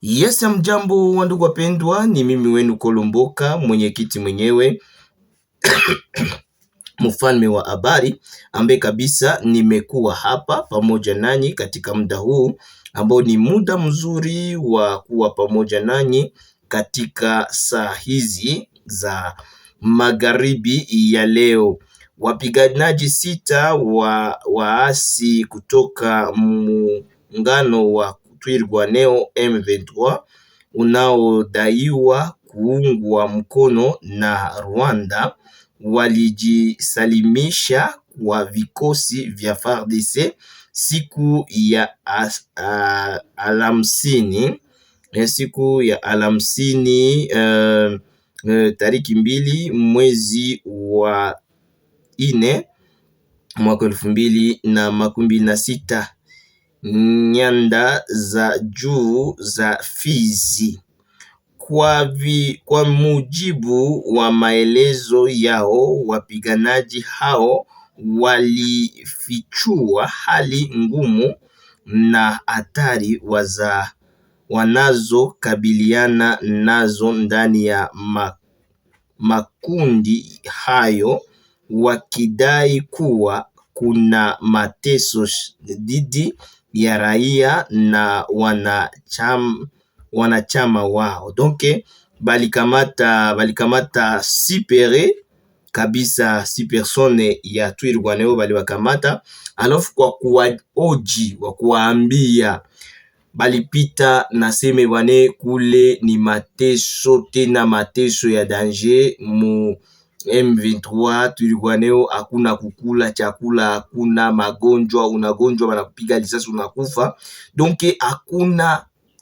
Yes, mjambo wa ndugu wapendwa, ni mimi wenu Kolomboka, mwenyekiti mwenyewe mfalme wa habari, ambaye kabisa nimekuwa hapa pamoja nanyi katika muda huu ambao ni muda mzuri wa kuwa pamoja nanyi katika saa hizi za magharibi ya leo. Wapiganaji 6 wa waasi kutoka muungano wa Twirwaneho M23 unaodaiwa kuungwa mkono na Rwanda walijisalimisha kwa vikosi vya FARDC siku ya Alhamsini tariki 2 mwezi wa 4 mwaka 2026 nyanda za juu za Fizi. Kwa mujibu wa maelezo yao, wapiganaji hao walifichua hali ngumu na hatari wanazokabiliana nazo ndani ya makundi hayo, wakidai kuwa kuna mateso dhidi ya raia na wanachama wao. Donc balikamata sipere kabisa 6 personnes ya Twirwaneho baliwakamata, alafu kwa kuwaoji wa kuwaambia balipita na seme bwane kule ni mateso, tena mateso ya danger mu M23 Twirwaneho. Hakuna kukula chakula, hakuna magonjwa, unagonjwa wanakupiga risasi unakufa. Donc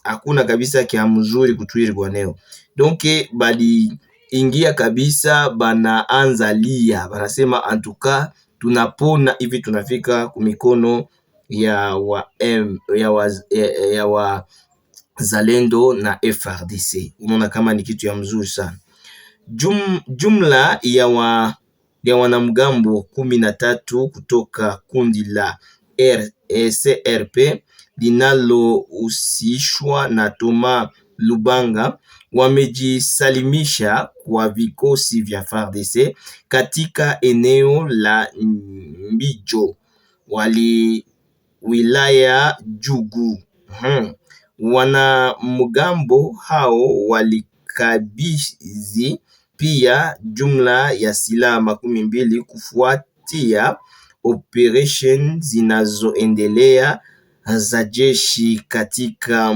hakuna kabisa kia mzuri kutwirwaneho. Donc bali ingia kabisa, banaanza lia, banasema antuka tunapona hivi tunafika kumikono ya wazalendo na FARDC. Unaona kama ni kitu ya mzuri sana. Jumla ya wanamgambo 13 kutoka kundi la CRP linalohusishwa na Thomas Lubanga wamejisalimisha kwa vikosi vya FARDC katika eneo la Mbijo wilaya Jugu. Wanamgambo hao walikabidhi pia jumla ya silaha 12 kufuatia operation zinazoendelea za jeshi katika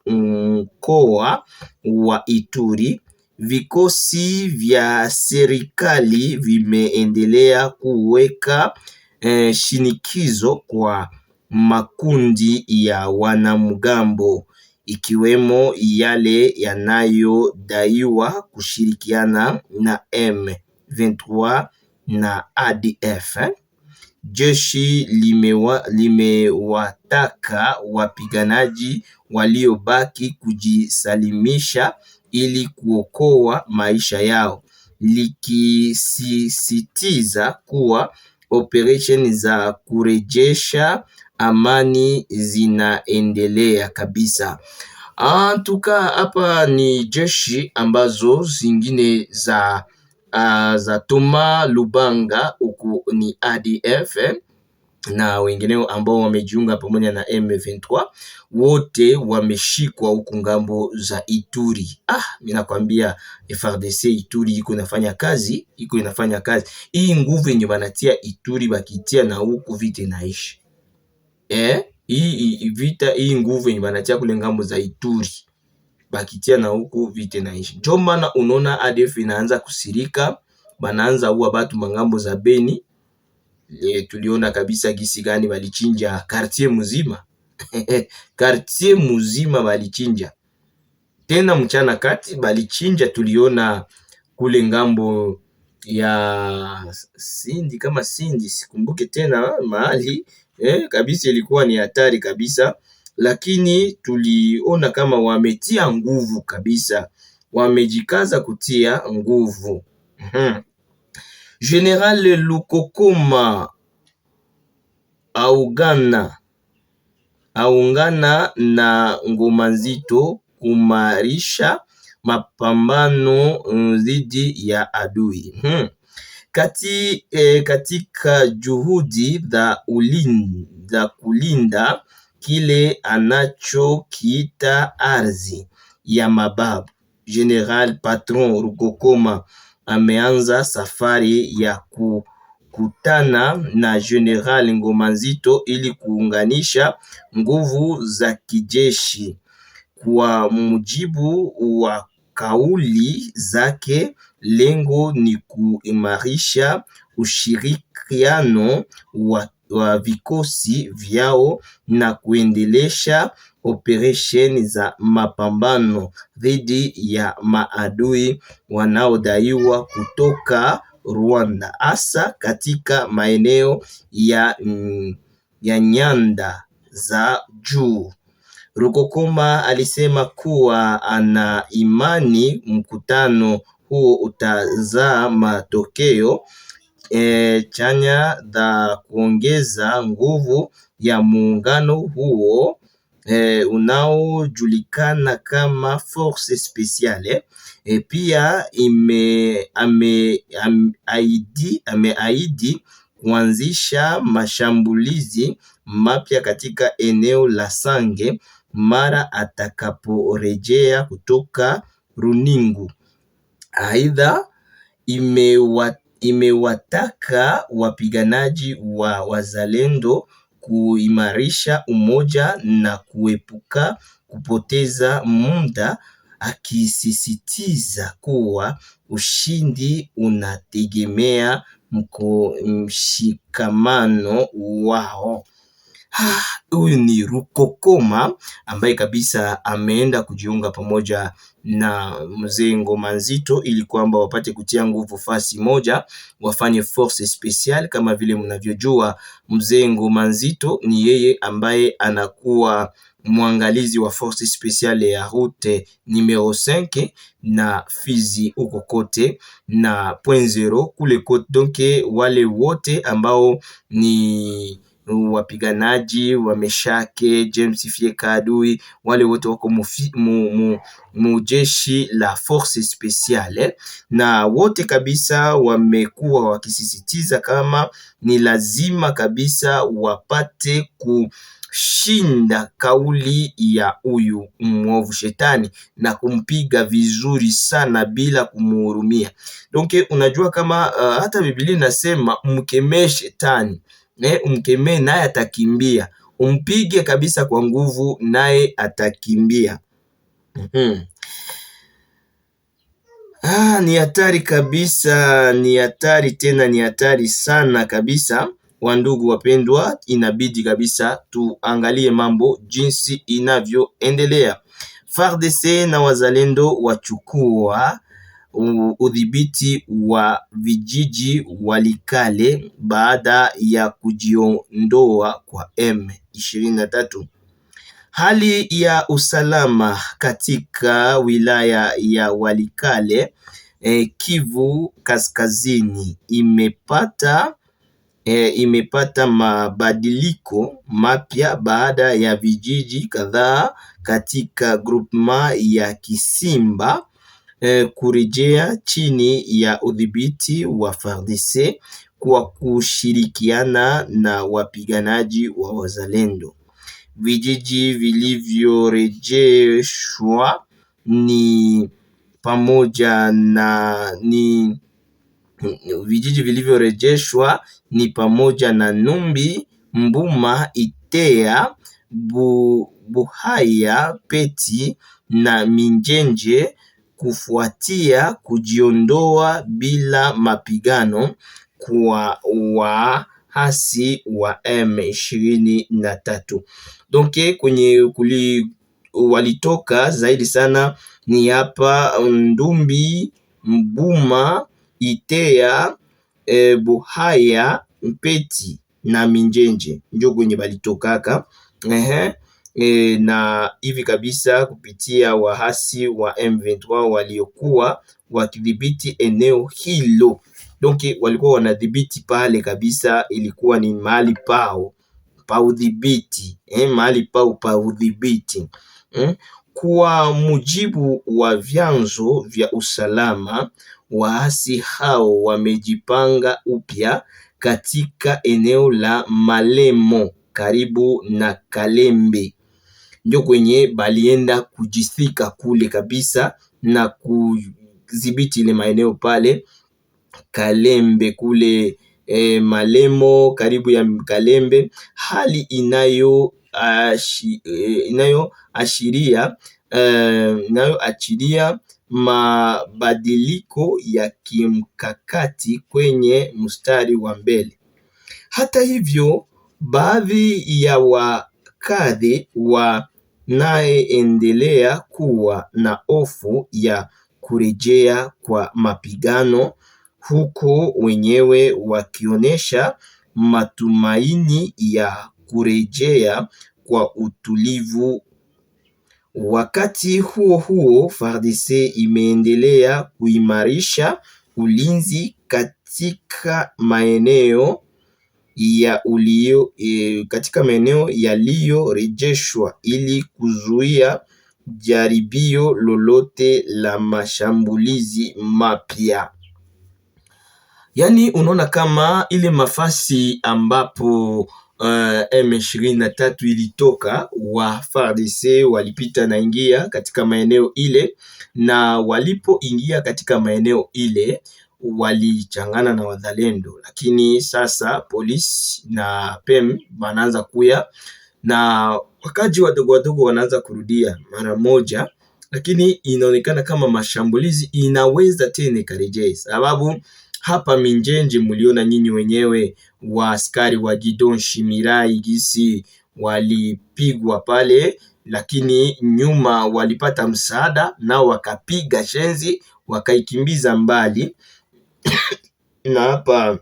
mkoa wa Ituri. Vikosi vya serikali vimeendelea kuweka shinikizo kwa makundi ya wanamgambo, ikiwemo yale yanayodaiwa kushirikiana na M23 na ADF. Jeshi limewataka wapiganaji waliobaki kujisalimisha ili kuokoa maisha yao, likisisitiza kuwa operation za kurejesha amani zinaendelea kabisa. Antuka hapa ni jeshi ambazo zingine za Thomas Lubanga, huku ni ADF na wengineo ambao wamejiunga pamoja na M23, wote wameshikwa huku ngambo za Ituri. Mimi nakwambia FARDC Ituri iko inafanya kazi, Hii nguvu yenye banatia Ituri bakitia na huku vita inaishi. Hii nguvu yenye banatia kule ngambo za Ituri bakitia na huku vita inaishi. Ndio maana unaona ADF inaanza kusirika, banaanza uwa batu mangambo za Beni. Tuliona kabisa gisi gani walichinja quartier mzima. Quartier mzima walichinja. Tena mchana kati walichinja, tuliona kule ngambo ya Sindi, kama Sindi sikumbuke tena mahali. Kabisa ilikuwa ni hatari kabisa, lakini tuliona kama wametia nguvu kabisa, wamejikaza kutia nguvu. General Lukokoma Augana aungana na Ngoma Nzito kumarisha mapambano dhidi ya adui. Katika juhudi za kulinda kile anachokiita ardhi ya mababu, General Patron Rukokoma ameanza safari ya kukutana na General Ngoma Nzito ili kuunganisha nguvu za kijeshi. Kwa mujibu wa kauli zake, lengo ni kuimarisha ushirikiano wa vikosi vyao na kuendelesha operesheni za mapambano dhidi ya maadui wanaodaiwa kutoka Rwanda, hasa katika maeneo ya nyanda za juu. Rukokoma alisema kuwa ana imani mkutano huo utazaa matokeo chanya za kuongeza nguvu ya muungano huo unaojulikana kama Force Speciale. Pia ameahidi kuanzisha mashambulizi mapya katika eneo la Sange mara atakaporejea kutoka Runingu. Aidha, imewataka wapiganaji wa wazalendo kuimarisha umoja na kuepuka kupoteza muda, akisisitiza kuwa ushindi unategemea mshikamano wao. Huyu ni Rukokoma ambaye kabisa ameenda kujiunga pamoja na mzee Ngoma Nzito ili kwamba wapate kutia nguvu fasi moja, wafanye Force Special. Kama vile mnavyojua, mzee Ngoma Nzito ni yeye ambaye anakuwa mwangalizi wa Force Special ya route numero 5 na Fizi huko kote na point 0 kule kote. Donc wale wote ambao ni wapiganaji wameshake James Fieka adui, wale wote wako mujeshi la Force Speciale, na wote kabisa wamekuwa wakisisitiza kama ni lazima kabisa wapate kushinda kauli ya huyu mwovu shetani na kumpiga vizuri sana bila kumuhurumia. Donc unajua kama hata Biblia inasema mkemee shetani, umkemee naye atakimbia, umpige kabisa kwa nguvu naye atakimbia. Ni hatari kabisa, ni hatari tena, ni hatari sana kabisa. Wandugu wapendwa, inabidi kabisa tuangalie mambo jinsi inavyoendelea. FARDC na wazalendo wachukua udhibiti wa vijiji Walikale baada ya kujiondoa kwa M23. Hali ya usalama katika wilaya ya Walikale, Kivu Kaskazini imepata mabadiliko mapya baada ya vijiji kadhaa katika groupement ya Kisimba kurejea chini ya udhibiti wa FARDC kwa kushirikiana na wapiganaji wa wazalendo. Vijiji vilivyorejeshwa ni pamoja na Numbi, Mbuma, Itea, Buhaya, Peti na Minjenje kufuatia kujiondoa bila mapigano kwa waasi wa M23. Donc kwenye walitoka zaidi sana ni hapa Ndumbi, Mbuma, Itea, Buhaya, Mpeti na Minjenje ndio kwenye balitokaka. Na hivi kabisa kupitia wahasi wa M23 waliokuwa wakidhibiti eneo hilo. Donc walikuwa wanadhibiti pale kabisa, ilikuwa ni mahali pao. pa udhibiti, mahali pao pa udhibiti. Kwa mujibu wa vyanzo vya usalama, waasi hao wamejipanga upya katika eneo la Malemo karibu na Kalembe, ndio kwenye balienda kujisika kule kabisa na kudhibiti ile maeneo pale Kalembe kule, Malemo karibu ya Kalembe, hali inayoashiria mabadiliko ya kimkakati kwenye mstari wa mbele. Hata hivyo, baadhi ya wakadhi wanaendelea kuwa na hofu ya kurejea kwa mapigano, huko wenyewe wakionyesha matumaini ya kurejea kwa utulivu. Wakati huo huo, FARDC imeendelea kuimarisha ulinzi katika maeneo yaliyorejeshwa ili kuzuia jaribio lolote la mashambulizi mapya. Yani unaona kama ile mafasi ambapo M23 ilitoka, wa FARDC walipita na ingia katika maeneo ile, na walipoingia katika maeneo ile walichangana na wazalendo, lakini sasa polisi na PEM wanaanza kuya na wakaji wadogo wadogo wanaanza kurudia mara moja, lakini inaonekana kama mashambulizi inaweza tena karejea, sababu hapa Minjenje muliona nyinyi wenyewe wa askari wa Gidon Shimirai gisi walipigwa pale, lakini nyuma walipata msaada nao wakapiga shenzi wakaikimbiza mbali. Na hapa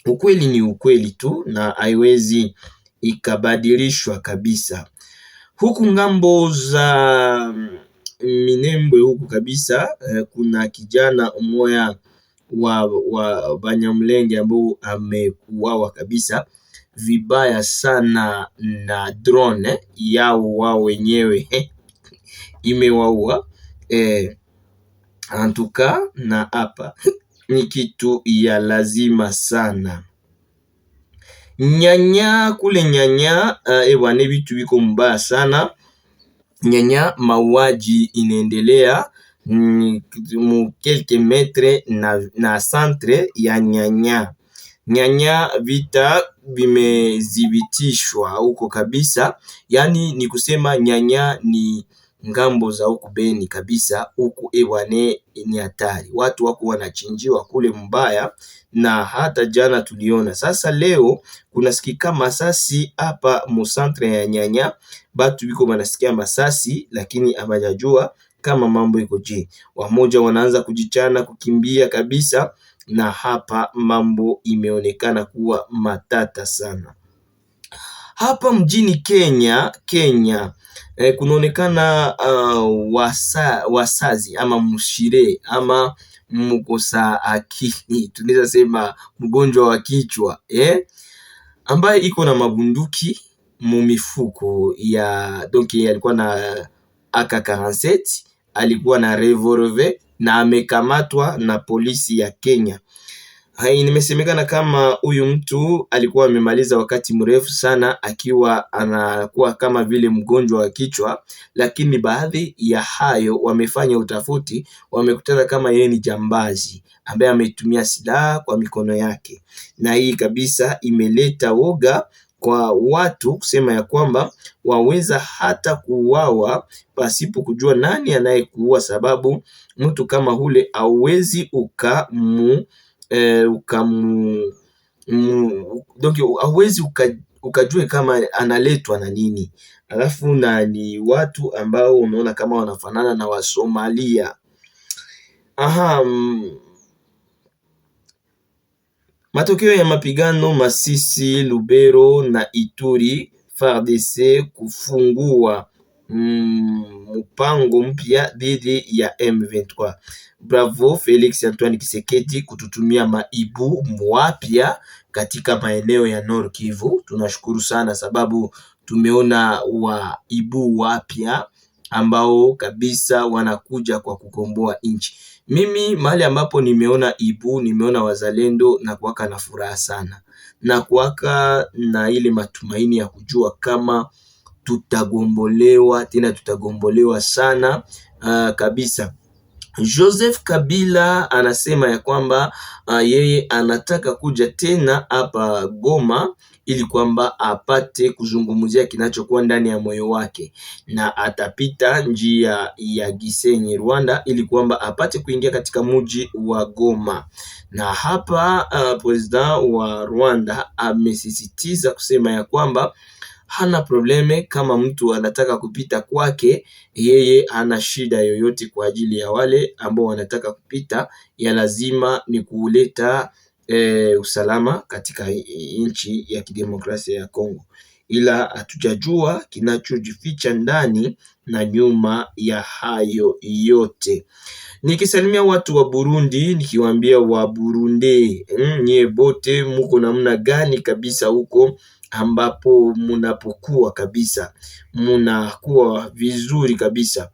ukweli ni ukweli tu na haiwezi ikabadilishwa kabisa. Huku ngambo za Minembwe huku kabisa, kuna kijana umoya wa Banyamulenge ambao amekuwawa kabisa vibaya sana na drone yao wao wenyewe imewaua antuka, na hapa ni kitu ya lazima sana. Nyanya kule Nyanya, bwana vitu biko mbaya sana Nyanya, mauaji inaendelea mu quelques metre na centre ya Nyanya vita vimezibitishwa huko kabisa. Yani ni kusema Nyanya ni ngambo za huku Beni kabisa, huku ewane ni hatari, watu wako wanachinjiwa kule mbaya, na hata jana tuliona. Sasa leo kunasikika masasi hapa mu centre ya Nyanya, batu biko banasikia masasi, lakini abajajua kama mambo iko je. Wamoja wanaanza kujichana kukimbia kabisa, na hapa mambo imeonekana kuwa matata sana. Hapa mjini Kenya kunaonekana wasazi ama mshire ama mkosa akili, tunaweza sema mgonjwa wa kichwa ambaye iko na mabunduki mu mifuko ya alikuwa na AK47, alikuwa na revolver na amekamatwa na polisi ya Kenya. Nimesemekana kama huyu mtu alikuwa amemaliza wakati mrefu sana akiwa anakuwa kama vile mgonjwa wa kichwa, lakini baadhi ya hayo wamefanya utafuti, wamekutana kama yeye ni jambazi ambaye ametumia silaha kwa mikono yake, na hii kabisa imeleta woga kwa watu kusema ya kwamba waweza hata kuuawa pasipo kujua nani anayekuua, sababu mtu kama hule hauwezi hauwezi ukajue kama analetwa na nini. Alafu na ni watu ambao unaona kama wanafanana na Wasomalia. Matokeo ya mapigano Masisi, Lubero na Ituri, FARDC kufungua mpango mpya dhidi ya M23. Bravo Felix Antoine Tshisekedi kututumia maibu wapya katika maeneo ya Nord Kivu. Tunashukuru sana sababu tumeona waibu wapya ambao kabisa wanakuja kwa kukomboa nchi. Mimi mahali ambapo nimeona wazalendo na kuwaka na furaha sana, na kuwaka na ile matumaini ya kujua kama tutagombolewa, tena tutagombolewa sana kabisa. Joseph Kabila anasema ya kwamba yeye anataka kuja tena hapa Goma ili kwamba apate kuzungumzia kinachokuwa ndani ya moyo wake, na atapita njia ya Gisenyi Rwanda ili kwamba apate kuingia katika mji wa Goma. Na hapa president wa Rwanda amesisitiza kusema ya kwamba hana probleme kama mtu anataka kupita kwake, yeye hana shida yoyote kwa ajili ya wale ambao wanataka kupita. Ya lazima ni kuleta usalama katika nchi ya kidemokrasia ya Kongo, ila hatujajua kinachojificha ndani na nyuma ya hayo yote. Nikisalimia watu wa Burundi, nikiwaambia wa Burundi, nyie bote muko namna gani kabisa huko ambapo munapokuwa kabisa, munakuwa vizuri kabisa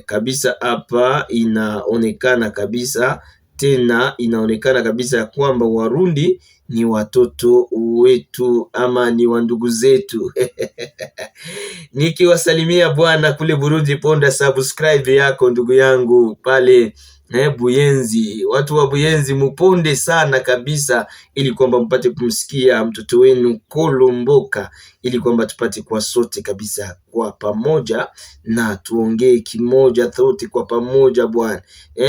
kabisa. Hapa inaonekana kabisa, tena inaonekana kabisa ya kwamba Warundi ni watoto wetu ama ni wandugu zetu. Nikiwasalimia bwana kule Burundi, ponda subscribe yako ndugu yangu pale Buyenzi. Watu wa Buyenzi muponde sana kabisa, ili kwamba mpate kumsikia mtoto wenu Kolomboka, ili kwamba tupate kwa sote kabisa kwa pamoja na tuongee kimoja sote kwa pamoja bwana.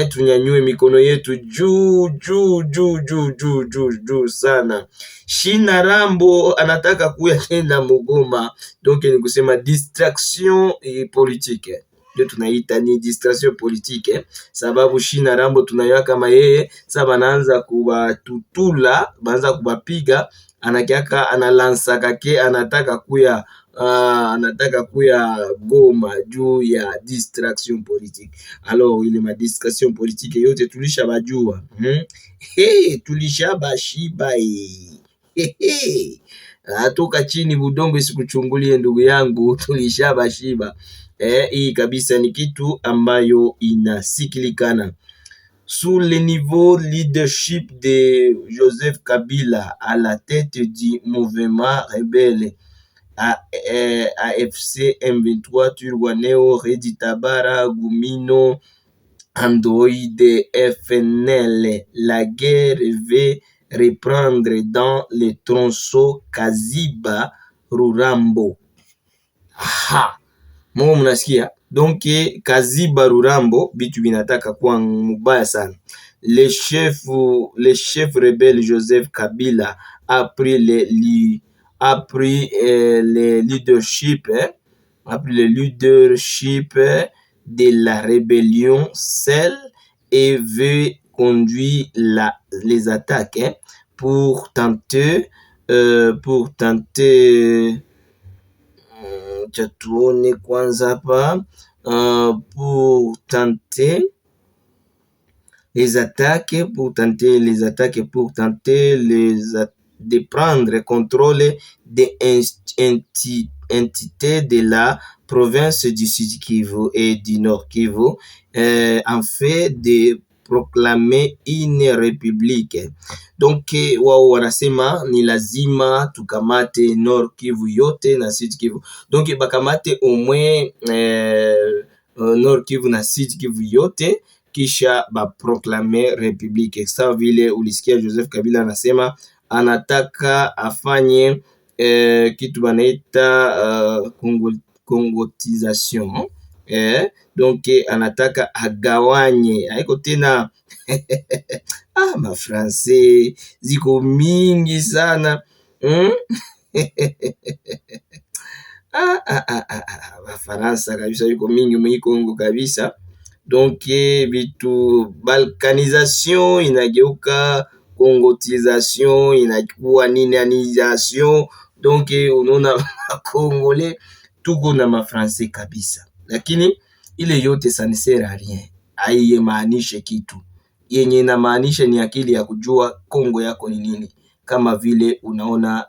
Tunyanyue mikono yetu juu juu juu juu juu juu juu sana. Shina Rambo anataka kuya tena Mugoma, donc ni kusema distraction politique, ndio tunaita ni distraction politique, sababu Shina Rambo tunayua kama yeye sasa banaanza kubatutula, banza kubapiga, anakiaka analansa kake, anataka kuya Goma juu ya distraction politique. Alors ile ma distraction politique yote tulishabajua, tulishabashiba atoka chini budongo isikuchungulie ndugu yangu, tulishabashiba. Hii kabisa ni kitu ambayo inasikilikana. Sous le niveau leadership de Joseph Kabila à la tête du mouvement rebelle AFC M23 Turwaneo Redi Tabara Gumino Android FNL, la guerre veut reprendre dans les tronçons Kaziba Rurambo. Aha, Mungu mnasikia? Donc Kaziba Rurambo bitu binataka kuwa mubaya sana. Le chef rebelle Joseph Kabila a pris le leadership de la rébellion seul et veut conduire les attaques pour tenter tuone kwanza hapa pour tenter de prendre contrôle des entités de la province du Sud Kivu et du Nord Kivu en fait de proclamer une république. Donc wao wanasema ni lazima tukamate Nord Kivu yote na Sud Kivu. Donc bakamate au moins Nord Kivu na Sud Kivu yote, kisha baproklame republique. Sawa vile ulisikia Joseph Kabila anasema anataka afanye kitu banaita congotisation. Donc anataka agawanye, haiko tena mafrancais ziko mingi sana Faransa kabisa yuko mingi mwi Kongo kabisa. Donc vitu balkanisation inageuka congotisation, inakuwa ninianisation. Donc unaona Kongole tuko na mafranse kabisa, lakini ile yote ça ne sert à rien, haiyemaanishe kitu. Yenye inamaanisha ni akili ya kujua Kongo yako ni nini, kama vile unaona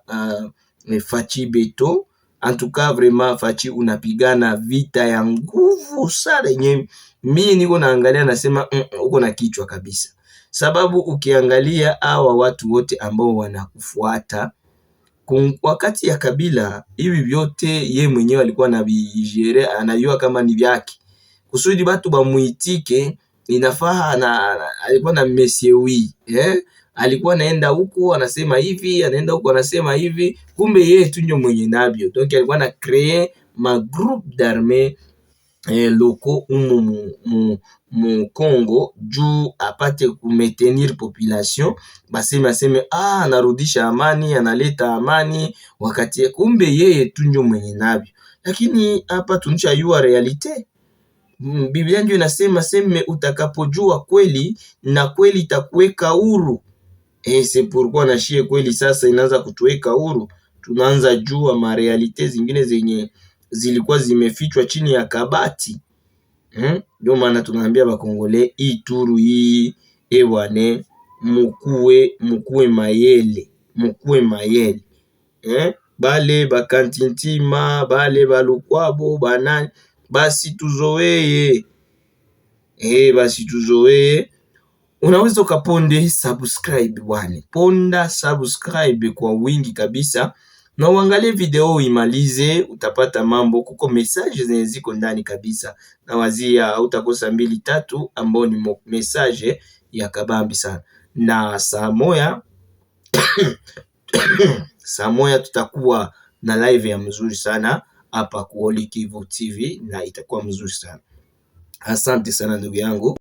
Fachi Beto. En tout cas vraiment Fachi unapigana vita ya nguvu sana, yenye mimi niko naangalia nasema uko na kichwa kabisa, sababu ukiangalia hawa watu wote ambao wanakufuata wakati ya Kabila, hivi vyote ye mwenyewe alikuwa na vigere, anajua kama ni vyake, kusudi batu bamuitike inafaa alikuwa na mesiewi alikuwa anaenda huko anasema hivi, anaenda huko anasema hivi, kumbe yeye tu ndio mwenye nabio. Donc alikuwa na créer ma groupe d'armée loko mu Congo juu apate kumetenir population, baseme anarudisha amani, analeta amani, wakati kumbe yeye tu ndio mwenye nabio. Lakini hapa tunachayua realite. Biblia ndio inasema seme utakapojua kweli na kweli itakuweka huru. C'est pourquoi na shie kweli sasa inaanza kutuweka huru, tunaanza jua marealite zingine zenye zilikuwa zimefichwa chini ya kabati. Ndio maana tunaambia bakongole hii turu hii ewane mukue mayele bale bakantintima bale balukwabo banani basi tuzoee basi tuzoee. Unaweza ukaponde subscribe bwana, ponda subscribe kwa wingi kabisa, na uangalie video imalize, utapata mambo, kuko message zenye ziko ndani kabisa, na wazia utakosa 2-3 ambao ni message ya kabambi sana. Na saa moya tutakuwa na live ya mzuri sana hapa kwa Holy Kivu TV, na itakuwa mzuri sana. Asante sana ndugu yangu.